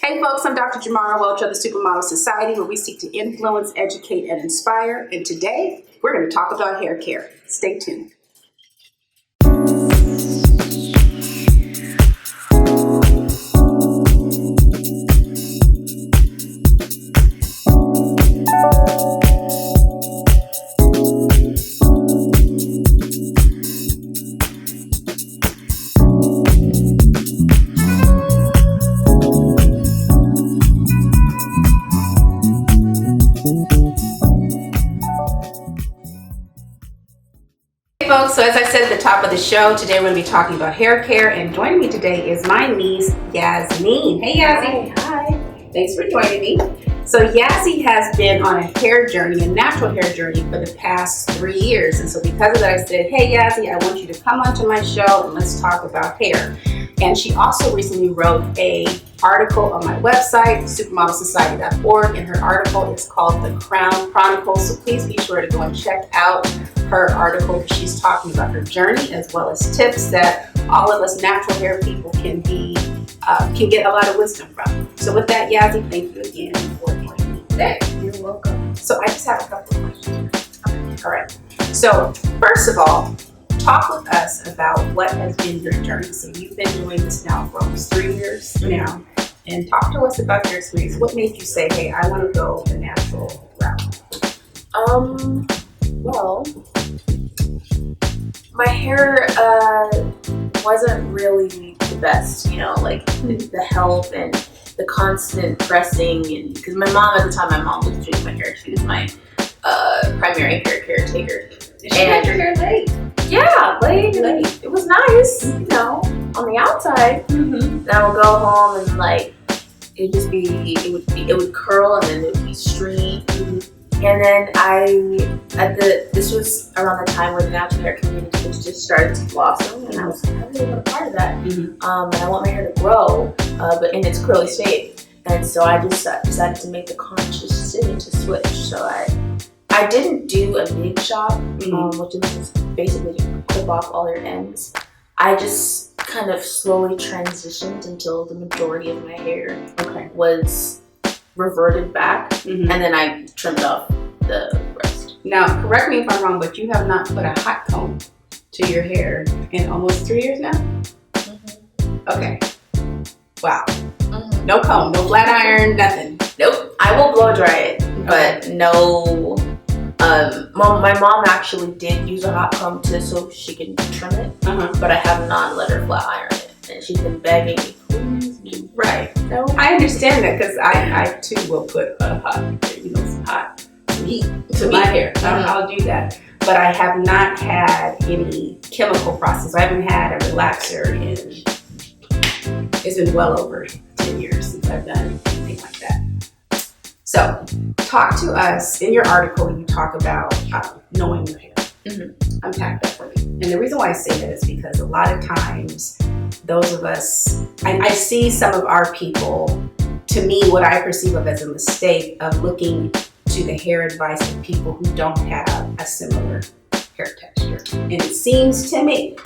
Hey folks, I'm Dr. Jamara Welch of the Supermodel Society, where we seek to influence, educate, and inspire. And today, we're going to talk about hair care. Stay tuned. Folks, so as I said at the top of the show, today we're going to be talking about hair care, and joining me today is my niece, Yasmin. Hey, Yazzie. Hi. Thanks for joining me. So Yazzie has been on a hair journey, a natural hair journey, for the past 3 years. And so because of that, I said, hey, Yazzie, I want you to come onto my show and let's talk about hair. And she also recently wrote an article on my website, supermodelsociety.org, and her article is called The Crown Chronicles. So please be sure to go and check out her article. She's talking about her journey as well as tips that all of us natural hair people can get a lot of wisdom from. So with that, Yazzie, thank you again for joining me today. You're welcome. So I just have a couple of questions. All right. So first of all, talk with us about what has been your journey. So you've been doing this now for almost 3 years now. And talk to us about your experience. What made you say, hey, I want to go the natural route? Well, my hair wasn't really the best, like the health and the constant pressing. And because my mom, at the time, was doing my hair. She was my primary hair caretaker. She had your hair laid. Yeah, laid. It was nice, on the outside. Then I would go home and it would curl and then it would be stringy. And then this was around the time when the natural hair community was just started to blossom, and I was like, I really want a part of that. And I want my hair to grow, but in its curly state. And so I just decided to make the conscious decision to switch. So I didn't do a big chop, which is just basically clip off all your ends. I just kind of slowly transitioned until the majority of my hair was reverted back, and then I trimmed off the rest. Now, correct me if I'm wrong, but you have not put a hot comb to your hair in almost 3 years now? Okay. Wow. No comb, no flat iron, nothing. Nope. I will blow dry it, but no. My mom actually did use a hot comb so she can trim it, but I have not let her flat iron it, and she's been begging me, please. Right. No, I understand that because I too will put some hot heat to my hair. I'll do that, but I have not had any chemical process. I haven't had a relaxer it's been well over 10 years since I've done anything like that. So, talk to us. In your article, you talk about knowing your hair. Unpack that for me. And the reason why I say that is because a lot of times, those of us, I see some of our people, to me, what I perceive of as a mistake of looking to the hair advice of people who don't have a similar hair texture. And it seems to me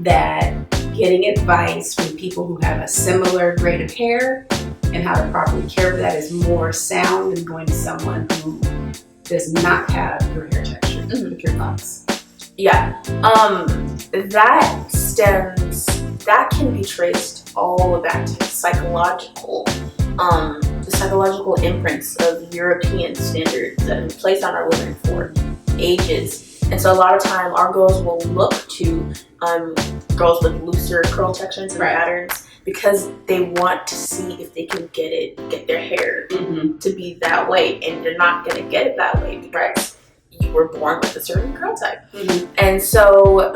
that getting advice from people who have a similar grade of hair and how to properly care for that is more sound than going to someone who does not have your hair texture. With your thoughts? Yeah, that can be traced all the way back to the psychological imprints of European standards that have been placed on our women for ages. And so a lot of time our girls will look to girls with looser curl textures and patterns because they want to see if they can get their hair to be that way, and they're not going to get it that way because you were born with a certain curl type. And so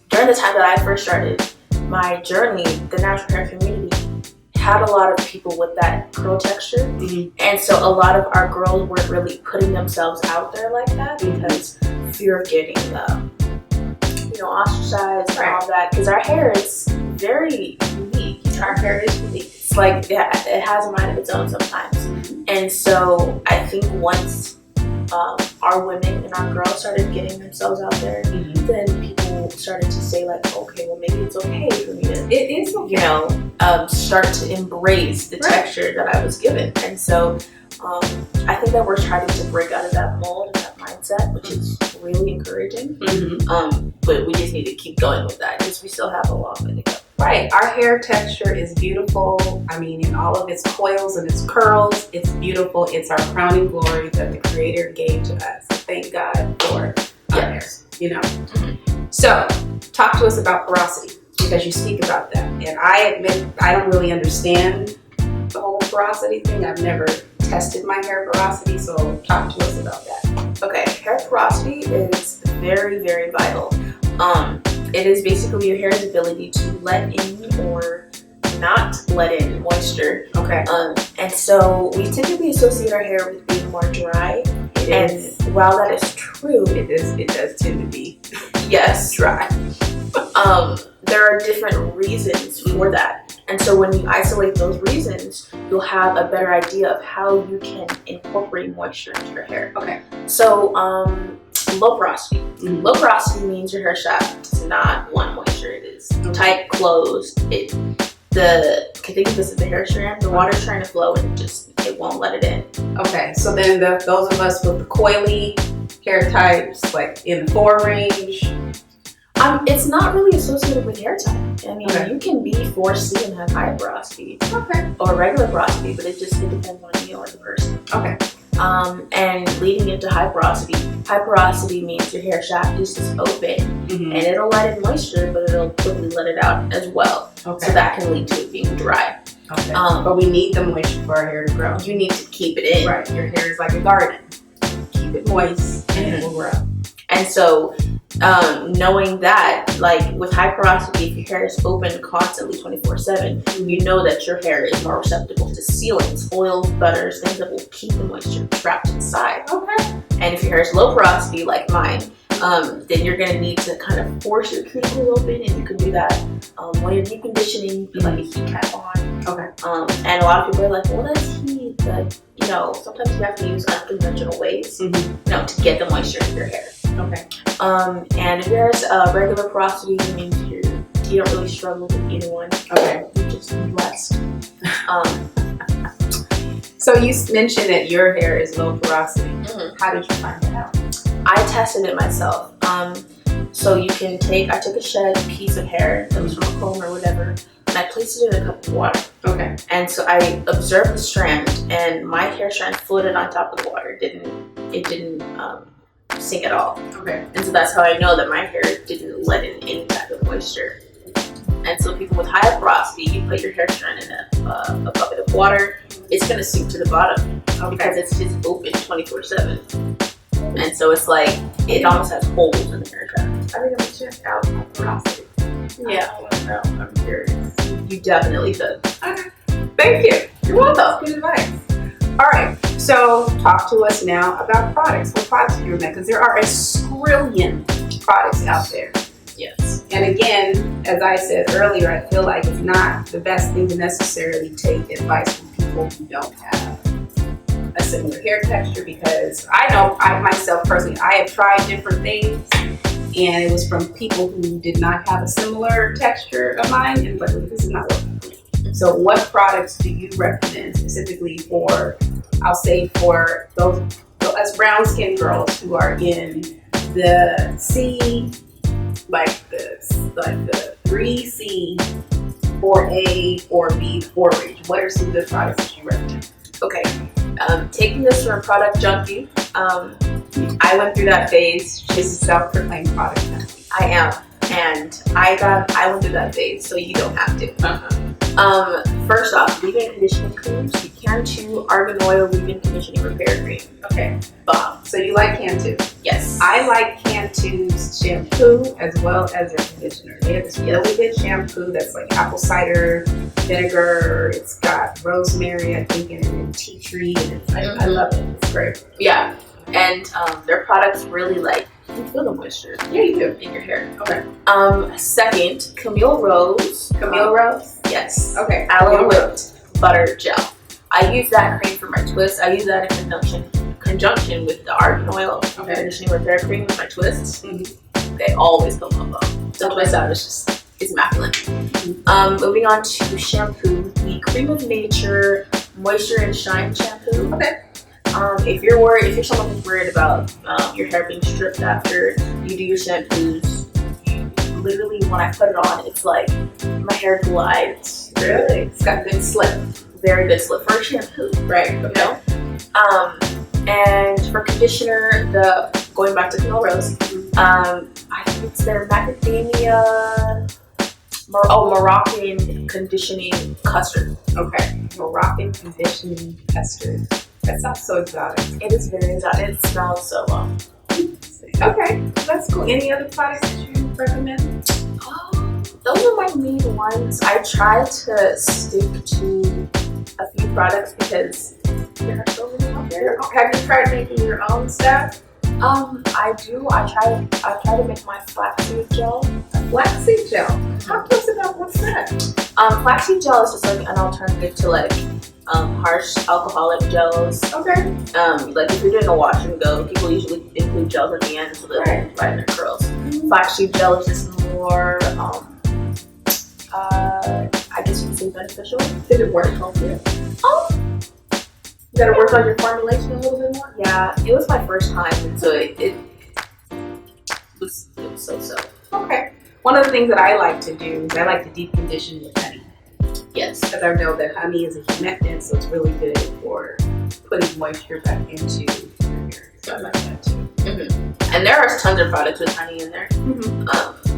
during the time that I first started my journey, the natural hair community had a lot of people with that curl texture, and so a lot of our girls weren't really putting themselves out there like that because fear of getting ostracized and all that, because our hair is very unique. Our hair is unique. It's like it has a mind of its own sometimes. And so I think once our women and our girls started getting themselves out there, then people started to say like, okay, well maybe it's okay for me to, it is okay. Start to embrace the texture that I was given. And so I think that we're trying to break out of that mold and that mindset, which is really encouraging. But we just need to keep going with that because we still have a long way to go. Right. Our hair texture is beautiful. I mean, in all of its coils and its curls, it's beautiful. It's our crowning glory that the Creator gave to us. Thank God for our hair, So, talk to us about porosity, because you speak about that. And I admit, I don't really understand the whole porosity thing. I've never tested my hair porosity, so talk to us about that. Okay, hair porosity is very, very vital. It is basically your hair's ability to let in or not let in moisture. Okay. And so we typically associate our hair with being more dry. While that is true, it does tend to be dry. There are different reasons for that. And so when you isolate those reasons, you'll have a better idea of how you can incorporate moisture into your hair. Okay. So, low porosity. Low porosity means your hair shaft does not want moisture. It is tight, closed. Think of this as a hair strand. The water's trying to flow and it won't let it in. Okay, so then those of us with the coily hair types, like in the 4 range. It's not really associated with hair type. I mean, you can be 4C and have high porosity. Okay. Or regular porosity, but it depends on you or the person. Okay. And leading into high porosity means your hair shaft is just open and it'll let in moisture, but it'll quickly let it out as well. Okay. So that can lead to it being dry. Okay. But we need the moisture for our hair to grow. You need to keep it in. Right. Your hair is like a garden. Keep it moist and it will grow. And so, knowing that, like with high porosity, if your hair is open constantly 24/7, you know that your hair is more susceptible to sealants, oils, butters, things that will keep the moisture trapped inside. Okay. And if your hair is low porosity, like mine, then you're going to need to kind of force your cuticle open, and you can do that when you're deep conditioning, put like a heat cap on. Okay. And a lot of people are like, well, that's heat, but sometimes you have to use unconventional ways, to get the moisture in your hair. Okay. And if yours regular porosity, means you don't really struggle with either one. Okay. You're just blessed. So you mentioned that your hair is low porosity. How did you find that out? I tested it myself. So I took a shed piece of hair that was from a comb or whatever, and I placed it in a cup of water. Okay. And so I observed the strand, and my hair strand floated on top of the water. It didn't sink at all. Okay. And so that's how I know that my hair didn't let in any type of moisture. And so people with higher porosity, you put your hair strand in a bucket of water, it's going to sink to the bottom because it's just open 24/7. And so it's like, it almost has holes in the hair shaft. I think I'm going to check out my porosity. Yeah. I want to know. I'm curious. You definitely should. Okay. Thank you. You're welcome. Good advice. All right. So talk to us now about products. What products do you recommend? Because there are a trillion products out there. Yes. And again, as I said earlier, I feel like it's not the best thing to necessarily take advice from people who don't have a similar hair texture, because I know I myself personally, I have tried different things and it was from people who did not have a similar texture of mine, and but this is not working for me. So what products do you recommend specifically for, I'll say for those us brown skinned girls who are in the C, like the 3C, 4A, 4B, 4 range? What are some good products that you recommend? Okay, taking this from a product junkie, I went through that phase. She's a self-proclaimed product junkie. I am, and I went through that phase, so you don't have to. First off, leave-in conditioning creams. You Cantu Argan Oil Leave-in Conditioning Repair Cream. Okay. Bomb. So you like Cantu? Yes. I like Cantu's shampoo as well as their conditioner. They have this really good shampoo that's like apple cider vinegar. It's got rosemary, I think, in it, and tea tree, and I love it. It's great. Yeah. And their products really you feel the moisture. Yeah, you do. In your hair. Okay. Second, Camille Rose. Camille Rose? Yes. Okay. Aloe whipped butter gel. I use that cream for my twists. I use that in conjunction with the argan oil conditioning repair cream with my twists. They always come up. The twist out is just, it's immaculate. Moving on to shampoo, the Cream of Nature Moisture and Shine shampoo. Okay. If you're someone who's worried about your hair being stripped after you do your shampoos, literally when I put it on, it's like my hair glides. Really? It's got good slip. Very good slip for a shampoo, right? You know. And for conditioner, going back to Canal Rose, I think it's their macadamia. Moroccan conditioning custard. Okay. Moroccan conditioning custard. That sounds so exotic. It is very exotic. It smells so well. Okay, that's cool. Any other products that you recommend? Those are my main ones. I try to stick to a few products because there are so many out there. Have you tried making your own stuff? I do. I try to make my flaxseed gel. Flaxseed gel? Talk to us about what's that? Flaxseed gel is just like an alternative to like harsh alcoholic gels. Okay. Like if you're doing a wash and go, people usually include gels at the end so they don't dry their curls. Flaxseed gel is just more, I guess you could say beneficial. Did it work healthier? You gotta work on your formulation a little bit more? Yeah, it was my first time, and so it was so. Okay. One of the things that I like to do is I like to deep condition with honey. Yes. Because I know that honey is a humectant, so it's really good for putting moisture back into your hair. So I like that too. And there are tons of products with honey in there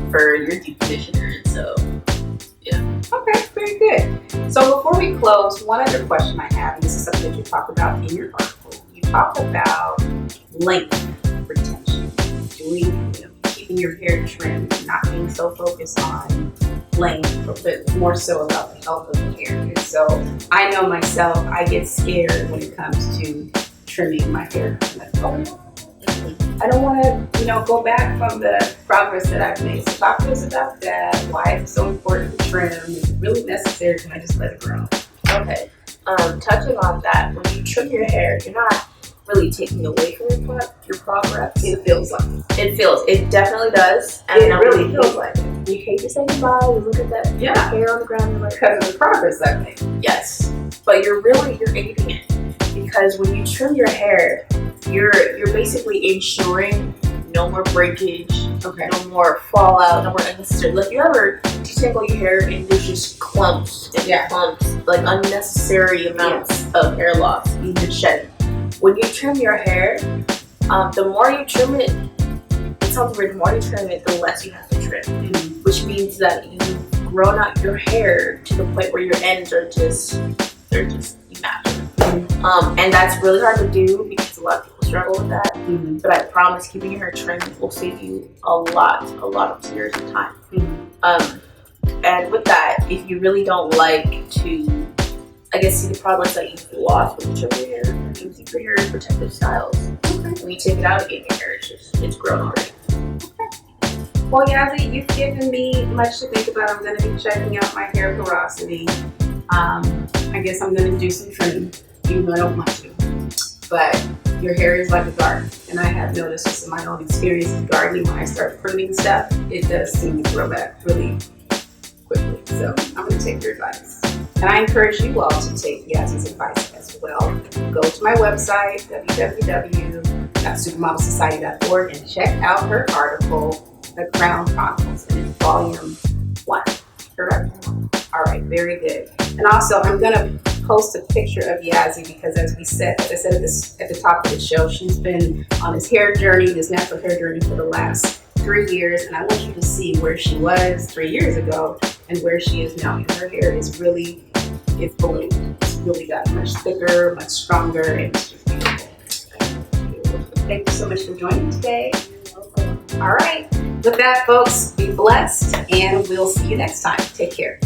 for your deep conditioner, and so yeah. Okay, very good. So before we close, one other question I have, and this is something that you talk about in your article. You talk about length retention, keeping your hair trimmed, not being so focused on length, but more so about the health of the hair. And so I know myself, I get scared when it comes to trimming my hair. I'm like, oh no. I don't want to, go back from the progress that I've made. So talk to us about that. Why it's so important to trim? Is it really necessary? Can I just let it grow? Okay. Touching on that, when you trim your hair, you're not really taking away from your progress. It feels like it. It definitely does. And it really feels like it. You hate to say goodbye. You look at that hair on the ground. You're like, because of the progress I've made. Yes, but you're aiding it because when you trim your hair, you're basically ensuring no more breakage, no more fallout, no more unnecessary. Like you ever detangle your hair and there's just clumps and clumps, like unnecessary amounts of hair loss and shedding. When you trim your hair, the more you trim it, it sounds weird. The more you trim it, the less you have to trim, which means that you've grown out your hair to the point where your ends are just immaculate. And that's really hard to do because a lot of people struggle with that. But I promise, keeping your hair trimmed will save you a lot of tears and time. And with that, if you really don't like to, I guess, see the products that you've lost when you trim your hair, using for hair protective styles. When you take it out again, your hair it's grown already. Well, Yazzie, you've given me much to think about. I'm going to be checking out my hair porosity. I guess I'm going to do some trimming, even though I don't want to. But your hair is like a garden, and I have noticed just in my own experience with gardening, when I start pruning stuff, it does seem to grow back really quickly. So I'm going to take your advice. And I encourage you all to take Yazzie's advice as well. Go to my website, www.supermodelsociety.org, and check out her article, The Crown Chronicles, and it's volume 1. Correct? All right, very good. And also, I'm going to post a picture of Yazzie because, as I said at the top of the show, she's been on this hair journey, this natural hair journey for the last 3 years, and I want you to see where she was 3 years ago and where she is now. And her hair is ballooned. It's really got much thicker, much stronger, and it's just beautiful. Thank you so much for joining today. You're welcome. All right. With that, folks, be blessed, and we'll see you next time. Take care.